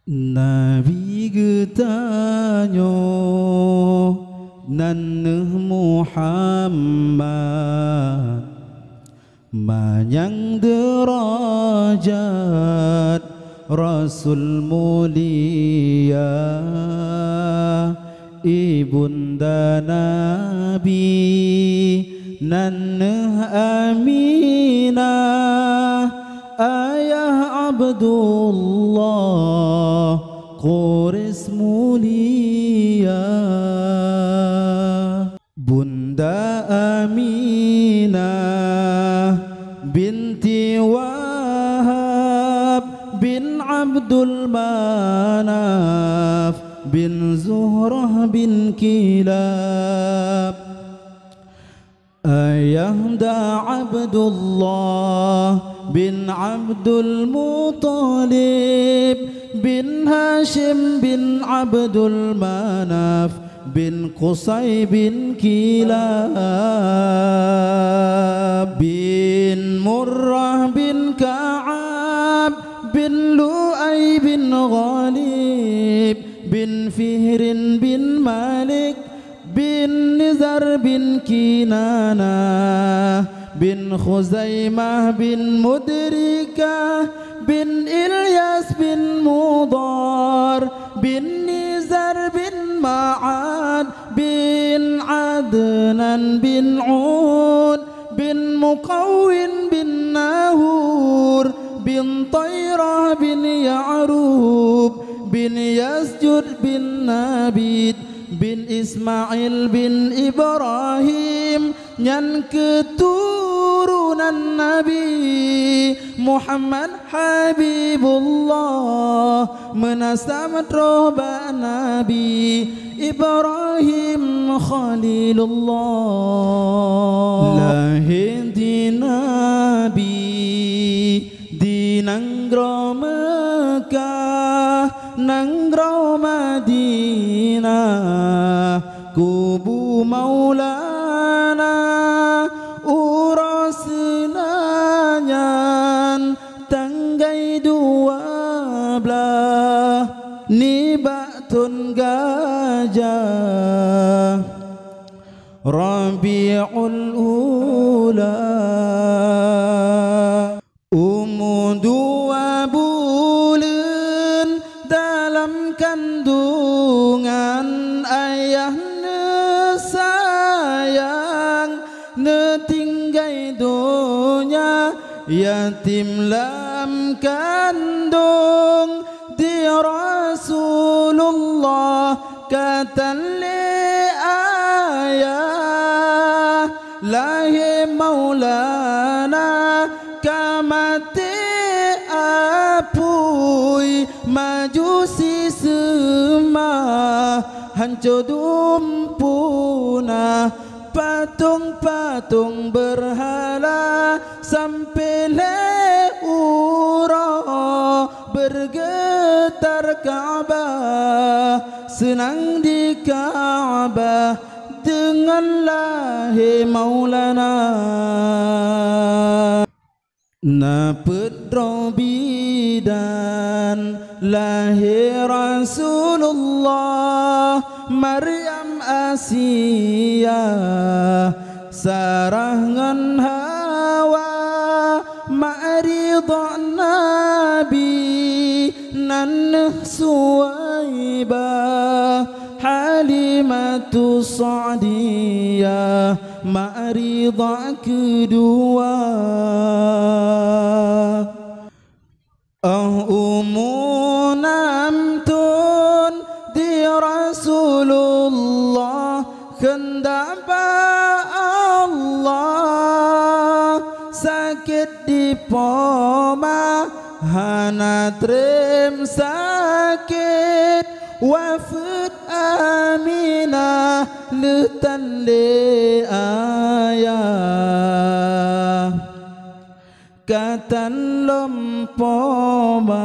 Nabi getanyo Nanuh Muhammad Manyang derajat Rasul mulia Ibunda Nabi Nanuh Aminah Ayah Abdullah Quris mulia Bunda Aminah binti Wahab bin Abdul Manaf bin Zuhrah bin Kilab Ayahda Abdullah bin Abdul Muttalib bin Hashim bin Abdul Manaf bin Qusay bin Kilab bin Murrah bin Ka'ab bin Lu'ay bin Ghalib bin Fihrin bin Malik bin Nizar bin Kinana bin Khuzaimah bin Mudrikah bin Ilyas bin Mudar bin Nizar bin Ma'ad bin Adnan bin Ud bin Muqawwin bin Nahur bin Tayrah bin Ya'rub bin Yasjud bin Nabid bin Ismail bin Ibrahim nyan keturunan Nabi Muhammad Habibullah menasamat roba Nabi Ibrahim Khalilullah lahir di Nabi di Nanggro Mekah Nanggro Madinah kubu Maulana urasinanyan tanggai 12 nibatun gajah Rabiul Ula umur 2 bulan dalam kandungan ayah sayang netinggai dunia yatim lam kandung di Rasulullah kata li ayah lahir Maulana kamati apui majusi semah hancur dumpuna patung-patung berhala sampai leura bergetar Ka'bah senang di Ka'bah dengan lahir Maulana Napedro bidan lahir Rasulullah Maryam Asia Sarah ngan Hawa Ma'ridha Nabi Nanuh Suwaibah Halimatu Sa'diyah Ma'ridha kedua umunamtun di Rasulullah hendak Allah sakit di poma hana trem sakit wafat Aminah letan le ayah katan lompoma